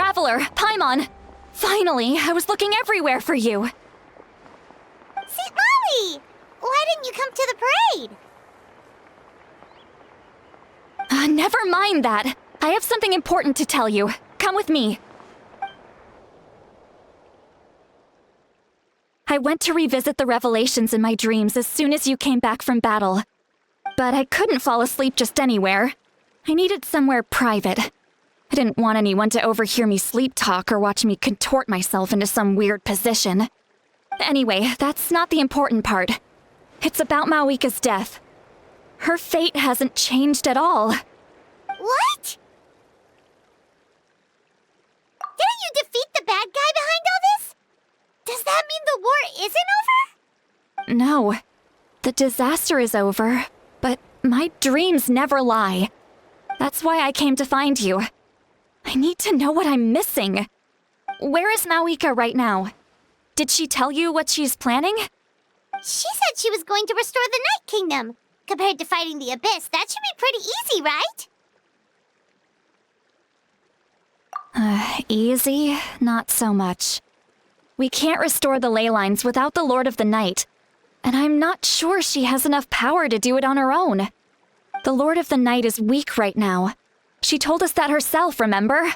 traveler, Paimon! Finally, I was looking everywhere for you! St. Molly! Why didn't you come to the parade? Never mind that. I have something important to tell you. Come with me. I went to revisit the revelations in my dreams as soon as you came back from battle. But I couldn't fall asleep just anywhere. I needed somewhere private. I didn't want anyone to overhear me sleep talk or watch me contort myself into some weird position. Anyway, that's not the important part. It's about Mavuika's death. Her fate hasn't changed at all. What? Didn't you defeat the bad guy behind all this? Does that mean the war isn't over? No. The disaster is over, but my dreams never lie. That's why I came to find you. I need to know what I'm missing. Where is Mavuika right now? Did she tell you what she's planning? She said she was going to restore the Night Kingdom. Compared to fighting the Abyss, that should be pretty easy, right? Easy? Not so much. We can't restore the ley lines without the Lord of the Night, and I'm not sure she has enough power to do it on her own. The Lord of the Night is weak right now. She told us that herself, remember?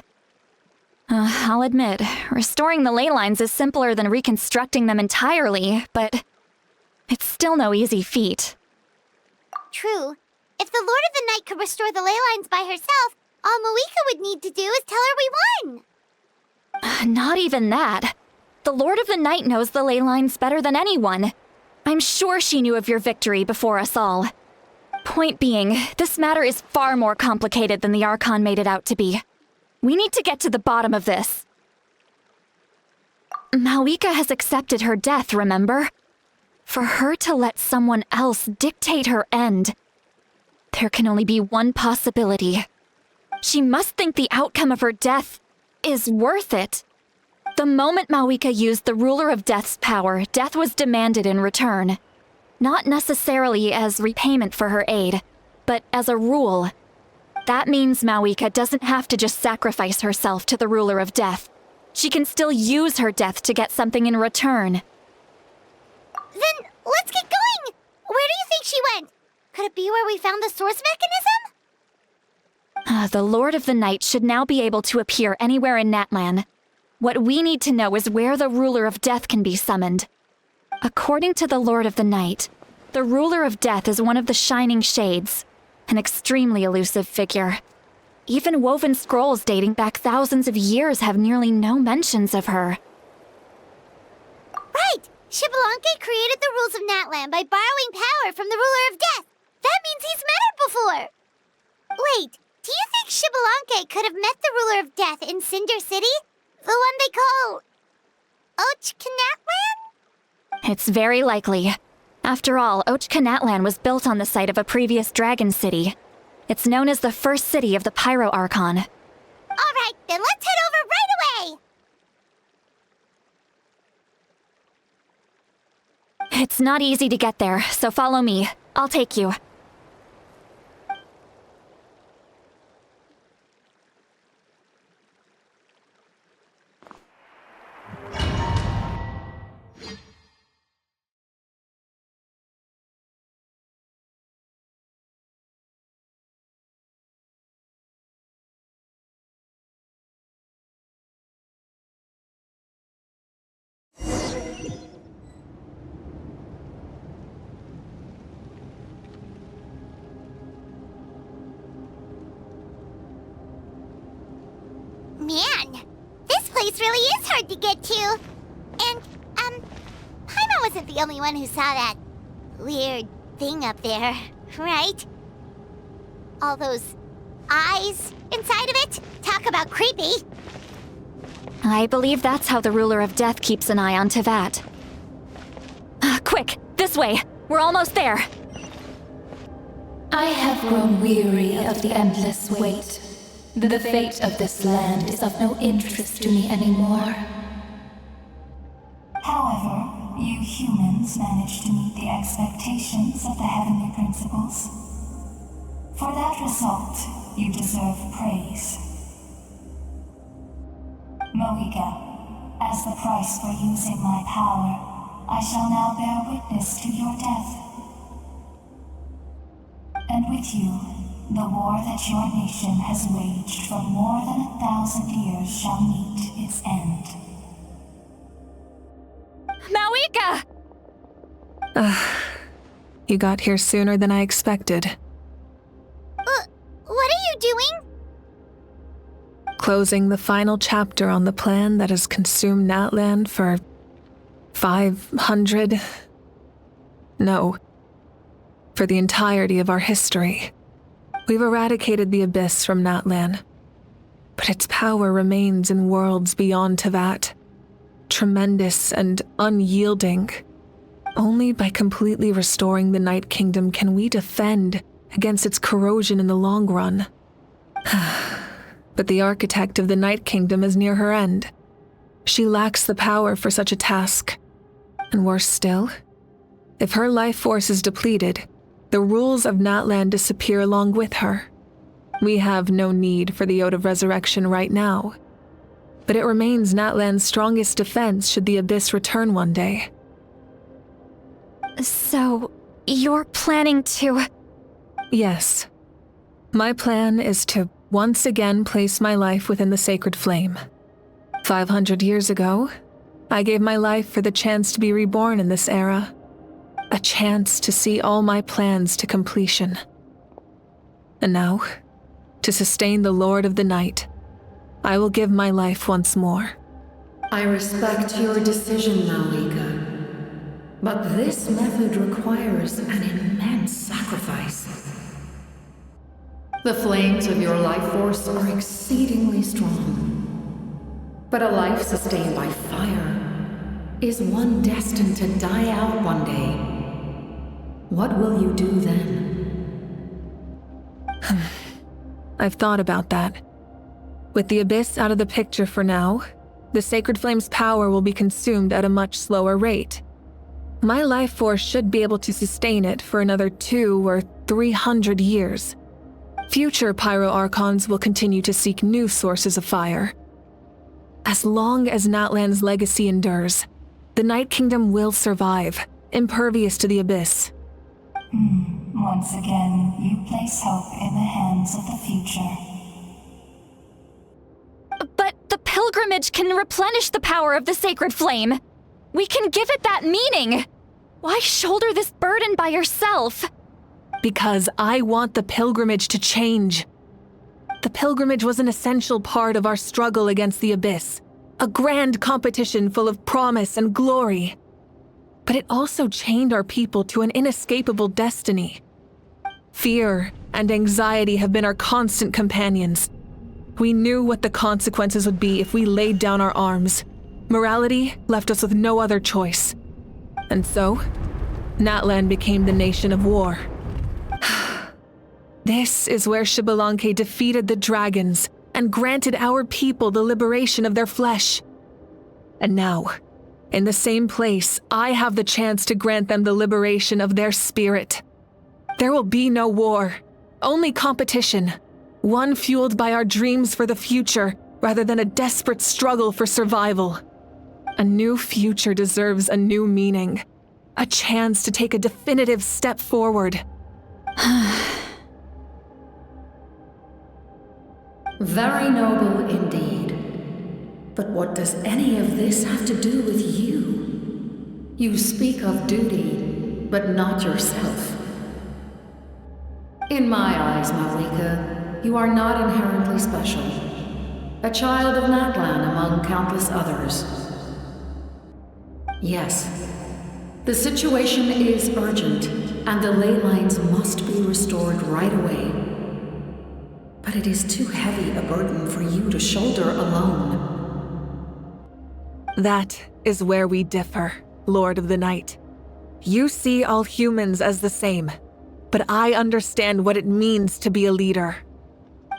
I'll admit, restoring the ley lines is simpler than reconstructing them entirely, but it's still no easy feat. True. If the Lord of the Night could restore the ley lines by herself, all Mavuika would need to do is tell her we won. Not even that. The Lord of the Night knows the ley lines better than anyone. I'm sure she knew of your victory before us all. Point being, this matter is far more complicated than the Archon made it out to be. We need to get to the bottom of this. Mavuika has accepted her death, remember? For her to let someone else dictate her end, there can only be one possibility. She must think the outcome of her death is worth it. The moment Mavuika used the Ruler of Death's power, death was demanded in return. Not necessarily as repayment for her aid, but as a rule. That means Mavuika doesn't have to just sacrifice herself to the Ruler of Death. She can still use her death to get something in return. Then let's get going! Where do you think she went? Could it be where we found the source mechanism? The Lord of the Night should now be able to appear anywhere in Natlan. What we need to know is where the Ruler of Death can be summoned. According to the Lord of the Night, the Ruler of Death is one of the Shining Shades, an extremely elusive figure. Even woven scrolls dating back thousands of years have nearly no mentions of her. Right! Xbalanque created the rules of Natlan by borrowing power from the Ruler of Death. That means he's met her before. Wait, do you think Xbalanque could have met the Ruler of Death in Cinder City? The one they call... Natlan? It's very likely. After all, Natlan was built on the site of a previous dragon city. It's known as the first city of the Pyro Archon. All right, then let's head over right away! It's not easy to get there, so follow me. I'll take you. Man, this place really is hard to get to. And, Paimon wasn't the only one who saw that weird thing up there, right? All those eyes inside of it? Talk about creepy. I believe that's how the Ruler of Death keeps an eye on Teyvat. Quick, this way! We're almost there! I have grown weary of the endless wait. The fate of this land is of no interest to me anymore. However, you humans managed to meet the expectations of the Heavenly Principles. For that result, you deserve praise. Mavuika, as the price for using my power, I shall now bear witness to your death. And with you, the war that your nation has waged for more than 1,000 years shall meet its end. Mavuika! You got here sooner than I expected. What are you doing? Closing the final chapter on the plan that has consumed Natlan for 500... No. For the entirety of our history. We've eradicated the Abyss from Natlan. But its power remains in worlds beyond Tevat. Tremendous and unyielding. Only by completely restoring the Night Kingdom can we defend against its corrosion in the long run. But the architect of the Night Kingdom is near her end. She lacks the power for such a task. And worse still, if her life force is depleted, the rules of Natlan disappear along with her. We have no need for the Ode of Resurrection right now. But it remains Natlan's strongest defense should the Abyss return one day. So, you're planning to... Yes. My plan is to once again place my life within the sacred flame. 500 years ago, I gave my life for the chance to be reborn in this era. A chance to see all my plans to completion. And now, to sustain the Lord of the Night, I will give my life once more. I respect your decision, Mavuika. But this method requires an immense sacrifice. The flames of your life force are exceedingly strong. But a life sustained by fire is one destined to die out one day. What will you do then? I've thought about that. With the Abyss out of the picture for now, the Sacred Flame's power will be consumed at a much slower rate. My life force should be able to sustain it for another 200 or 300 years. Future Pyro-Archons will continue to seek new sources of fire. As long as Natlan's legacy endures, the Night Kingdom will survive, impervious to the Abyss. Once again, you place hope in the hands of the future. But the pilgrimage can replenish the power of the sacred flame. We can give it that meaning. Why shoulder this burden by yourself? Because I want the pilgrimage to change. The pilgrimage was an essential part of our struggle against the Abyss, a grand competition full of promise and glory. But it also chained our people to an inescapable destiny. Fear and anxiety have been our constant companions. We knew what the consequences would be if we laid down our arms. Morality left us with no other choice. And so, Natlan became the nation of war. This is where Xbalanque defeated the dragons and granted our people the liberation of their flesh. And now, in the same place, I have the chance to grant them the liberation of their spirit. There will be no war, only competition, one fueled by our dreams for the future rather than a desperate struggle for survival. A new future deserves a new meaning, a chance to take a definitive step forward. Very noble indeed. But what does any of this have to do with you? You speak of duty, but not yourself. In my eyes, Mavuika, you are not inherently special. A child of Natlan among countless others. Yes, the situation is urgent, and the ley lines must be restored right away. But it is too heavy a burden for you to shoulder alone. That is where we differ, Lord of the Night. You see all humans as the same, but I understand what it means to be a leader.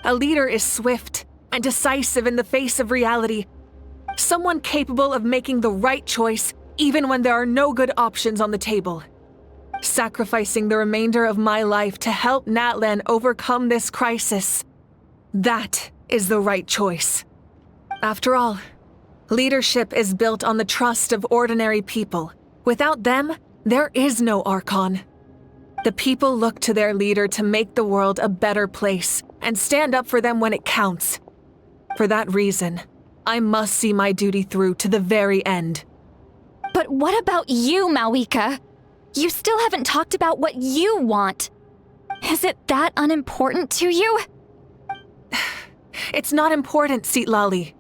A leader is swift and decisive in the face of reality. Someone capable of making the right choice even when there are no good options on the table. Sacrificing the remainder of my life to help Natlan overcome this crisis. That is the right choice. After all, Leadership is built on the trust of ordinary people. Without them, there is no Archon. The people look to their leader to make the world a better place and stand up for them when it counts. For that reason, I must see my duty through to the very end. But what about you, Mavuika? You still haven't talked about what you want. Is it that unimportant to you? It's not important, Citlali.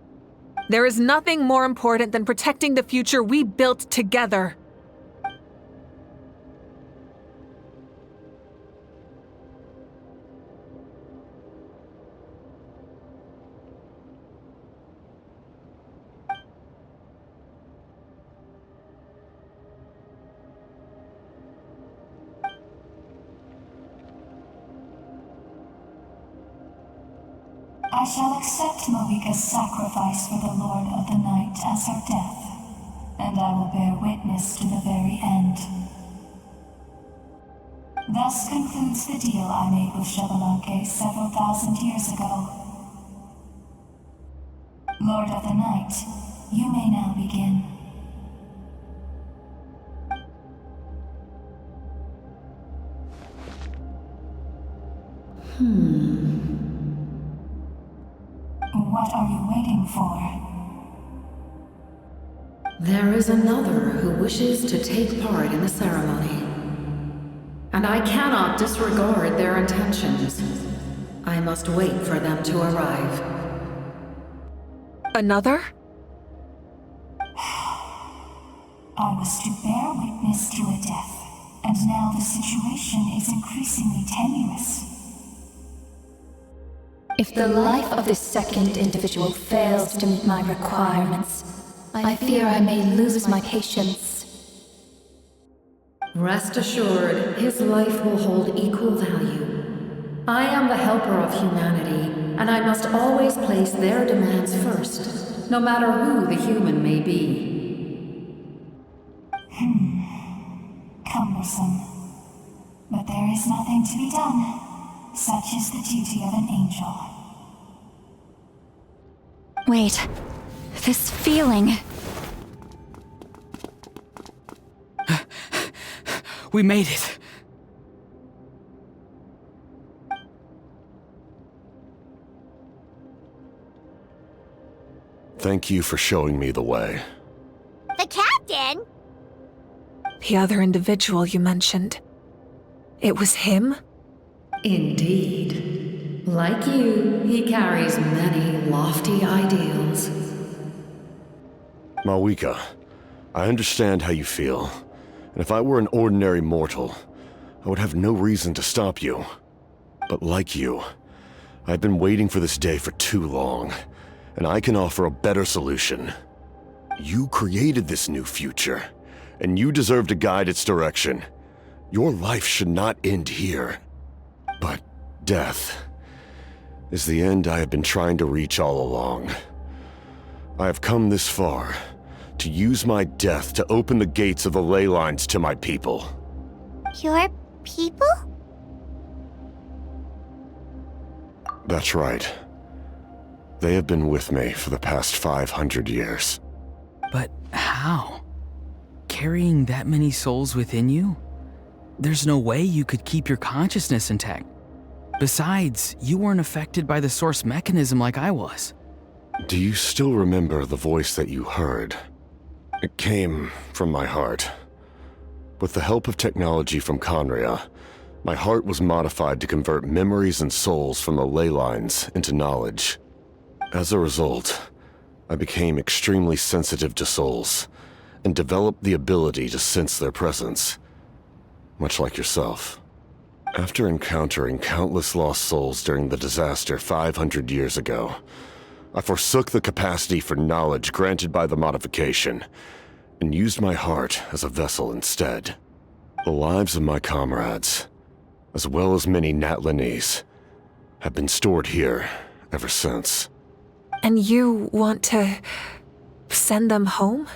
There is nothing more important than protecting the future we built together. I shall accept Mavuika's sacrifice for the Lord of the Night as her death, and I will bear witness to the very end. Thus concludes the deal I made with Xbalanque several thousand years ago. Lord of the Night, you may now begin. What are you waiting for? There is another who wishes to take part in the ceremony. And I cannot disregard their intentions. I must wait for them to arrive. Another? I was to bear witness to a death, and now the situation is increasingly tenuous. If the life of this second individual fails to meet my requirements, I fear I may lose my patience. Rest assured, his life will hold equal value. I am the helper of humanity, and I must always place their demands first, no matter who the human may be. Cumbersome. But there is nothing to be done. Such is the duty of an angel. Wait, this feeling. We made it. Thank you for showing me the way. The captain? The other individual you mentioned. It was him? Indeed. Like you, he carries many lofty ideals. Mavuika, I understand how you feel, and if I were an ordinary mortal, I would have no reason to stop you. But like you, I've been waiting for this day for too long, and I can offer a better solution. You created this new future, and you deserve to guide its direction. Your life should not end here. But death is the end I have been trying to reach all along. I have come this far to use my death to open the gates of the ley lines to my people. Your people? That's right. They have been with me for the past 500 years. But how? Carrying that many souls within you? There's no way you could keep your consciousness intact. Besides, you weren't affected by the source mechanism like I was. Do you still remember the voice that you heard? It came from my heart. With the help of technology from Conria, my heart was modified to convert memories and souls from the ley lines into knowledge. As a result, I became extremely sensitive to souls, and developed the ability to sense their presence, much like yourself. After encountering countless lost souls during the disaster 500 years ago, I forsook the capacity for knowledge granted by the modification, and used my heart as a vessel instead. The lives of my comrades, as well as many Natlanese, have been stored here ever since. And you want to send them home?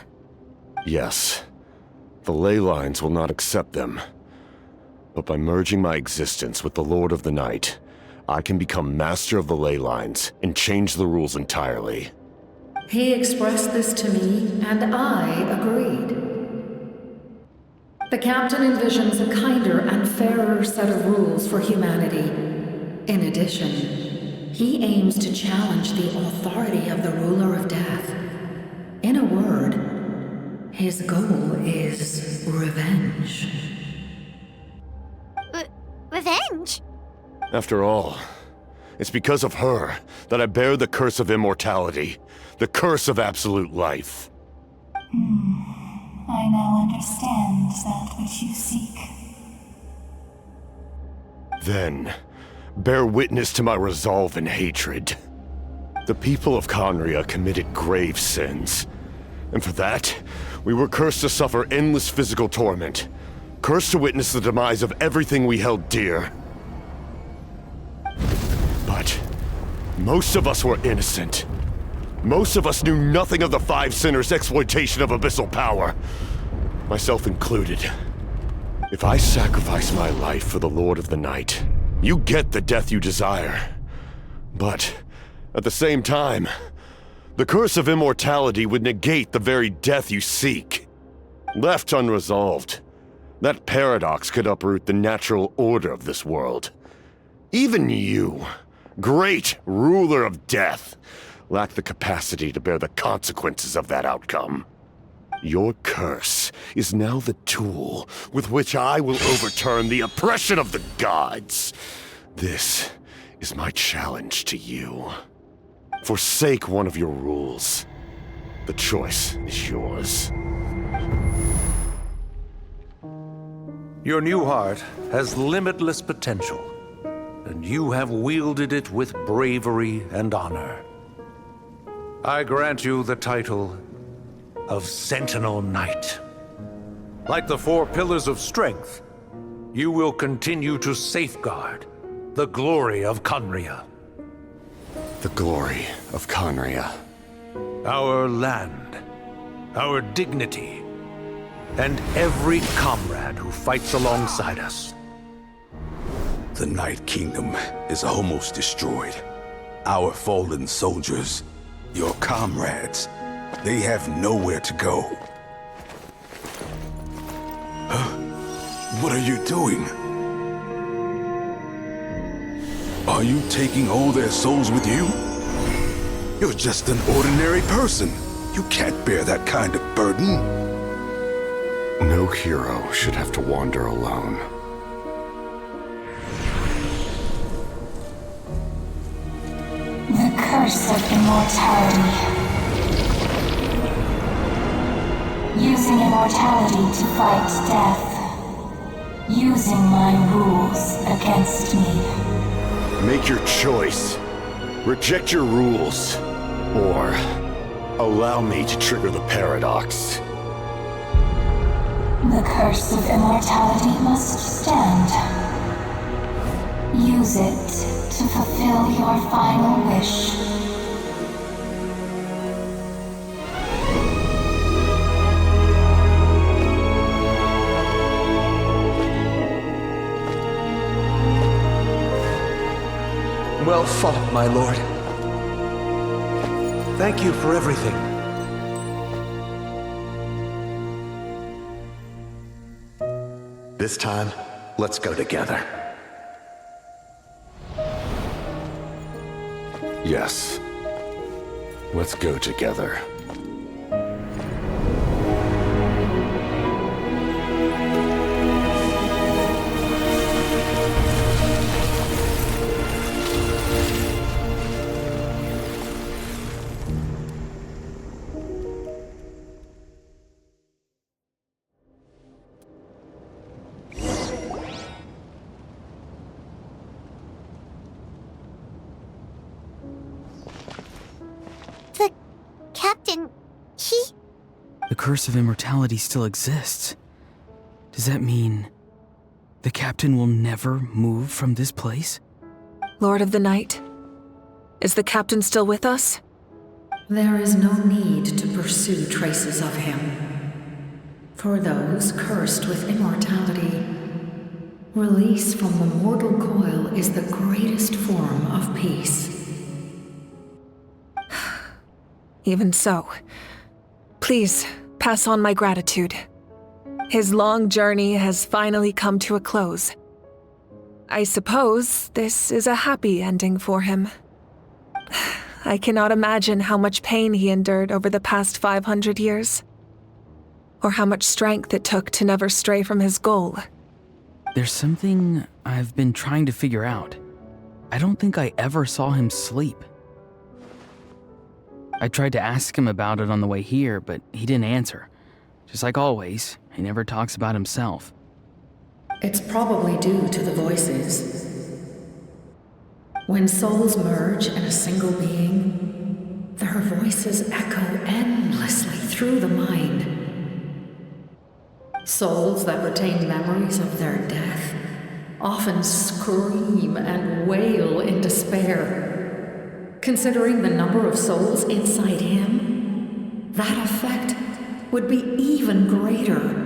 Yes. The ley lines will not accept them. But by merging my existence with the Lord of the Night, I can become master of the ley lines and change the rules entirely. He expressed this to me, and I agreed. The captain envisions a kinder and fairer set of rules for humanity. In addition, he aims to challenge the authority of the ruler of death. In a word, his goal is revenge. Revenge? After all, it's because of her that I bear the curse of immortality, the curse of absolute life. I now understand that which you seek. Then, bear witness to my resolve and hatred. The people of Conria committed grave sins, and for that, we were cursed to suffer endless physical torment, cursed to witness the demise of everything we held dear. But most of us were innocent. Most of us knew nothing of the Five Sinners' exploitation of abyssal power, myself included. If I sacrifice my life for the Lord of the Night, you get the death you desire. But at the same time, the curse of immortality would negate the very death you seek. Left unresolved, that paradox could uproot the natural order of this world. Even you, great ruler of death, lack the capacity to bear the consequences of that outcome. Your curse is now the tool with which I will overturn the oppression of the gods. This is my challenge to you. Forsake one of your rules. The choice is yours. Your new heart has limitless potential, and you have wielded it with bravery and honor. I grant you the title of Sentinel Knight. Like the four pillars of strength, you will continue to safeguard the glory of Conria. The glory of Conria. Our land, our dignity, and every comrade who fights alongside us. The Night Kingdom is almost destroyed. Our fallen soldiers, your comrades, they have nowhere to go. What are you doing? Are you taking all their souls with you? You're just an ordinary person. You can't bear that kind of burden. No hero should have to wander alone. The curse of immortality. Using immortality to fight death. Using my rules against me. Make your choice. Reject your rules. Or allow me to trigger the paradox. The curse of immortality must stand. Use it to fulfill your final wish. Well fought, my lord. Thank you for everything. This time, let's go together. Yes. Let's go together. The curse of immortality still exists. Does that mean the captain will never move from this place? Lord of the Night, is the captain still with us? There is no need to pursue traces of him. For those cursed with immortality, release from the mortal coil is the greatest form of peace. Even so, please pass on my gratitude. His long journey has finally come to a close. I suppose this is a happy ending for him. I cannot imagine how much pain he endured over the past 500 years, or how much strength it took to never stray from his goal. There's something I've been trying to figure out. I don't think I ever saw him sleep. I tried to ask him about it on the way here, but he didn't answer. Just like always, he never talks about himself. It's probably due to the voices. When souls merge in a single being, their voices echo endlessly through the mind. Souls that retain memories of their death often scream and wail in despair. Considering the number of souls inside him, that effect would be even greater.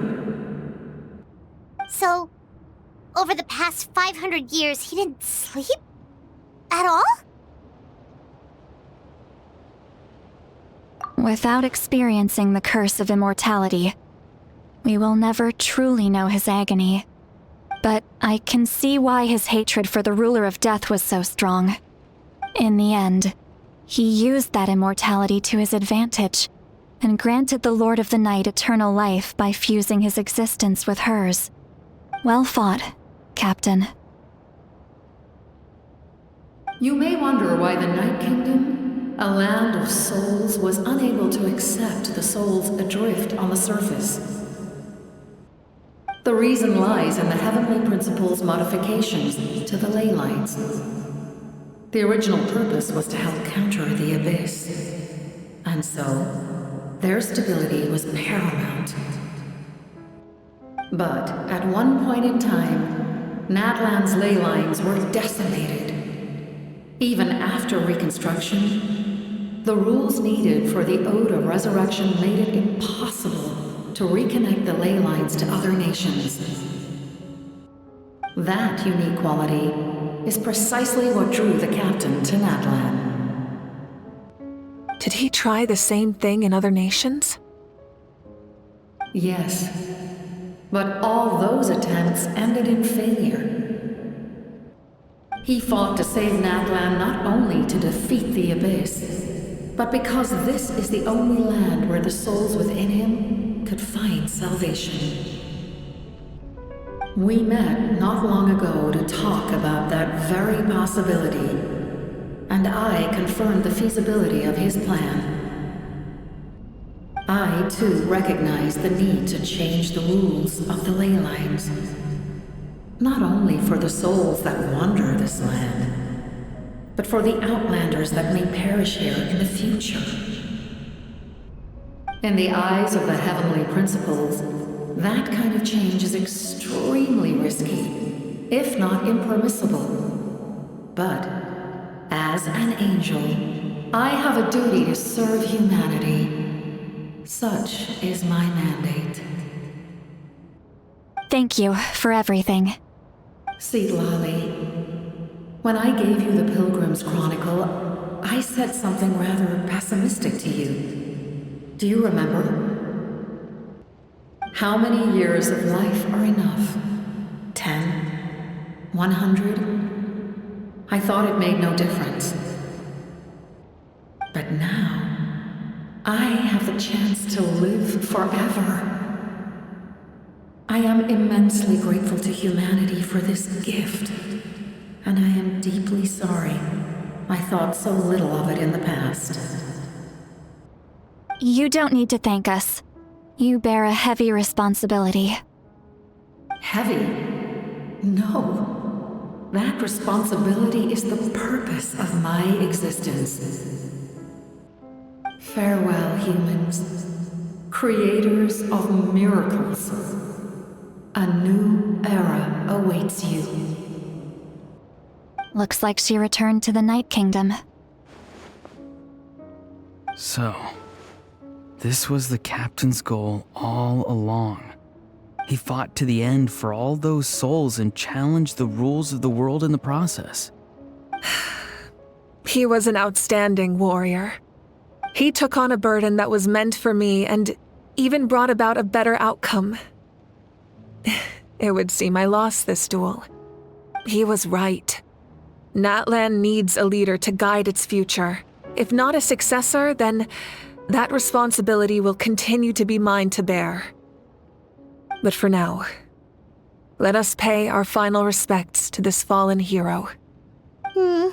So, over the past 500 years, he didn't sleep? At all? Without experiencing the curse of immortality, we will never truly know his agony. But I can see why his hatred for the ruler of death was so strong. In the end, he used that immortality to his advantage, and granted the Lord of the Night eternal life by fusing his existence with hers. Well fought, Captain. You may wonder why the Night Kingdom, a land of souls, was unable to accept the souls adrift on the surface. The reason lies in the Heavenly Principle's modifications to the ley lines. The original purpose was to help counter the Abyss, and so their stability was paramount. But at one point in time, Natlan's ley lines were decimated. Even after reconstruction, the rules needed for the Ode of Resurrection made it impossible to reconnect the ley lines to other nations. That unique quality is precisely what drew the captain to Natlan. Did he try the same thing in other nations? Yes, but all those attempts ended in failure. He fought to save Natlan not only to defeat the Abyss, but because this is the only land where the souls within him could find salvation. We met not long ago to talk about that very possibility, and I confirmed the feasibility of his plan. I, too, recognized the need to change the rules of the ley lines, not only for the souls that wander this land, but for the outlanders that may perish here in the future. In the eyes of the Heavenly Principles, that kind of change is extremely risky, if not impermissible. But, as an angel, I have a duty to serve humanity. Such is my mandate. Thank you for everything. Lali, when I gave you the Pilgrim's Chronicle, I said something rather pessimistic to you. Do you remember? How many years of life are enough? 10? 100? I thought it made no difference. But now, I have the chance to live forever. I am immensely grateful to humanity for this gift, and I am deeply sorry I thought so little of it in the past. You don't need to thank us. You bear a heavy responsibility. Heavy? No. That responsibility is the purpose of my existence. Farewell, humans. Creators of miracles. A new era awaits you. Looks like she returned to the Night Kingdom. So, this was the captain's goal all along. He fought to the end for all those souls and challenged the rules of the world in the process. He was an outstanding warrior. He took on a burden that was meant for me and even brought about a better outcome. It would seem I lost this duel. He was right. Natlan needs a leader to guide its future. If not a successor, then that responsibility will continue to be mine to bear. But for now, let us pay our final respects to this fallen hero. Hmm.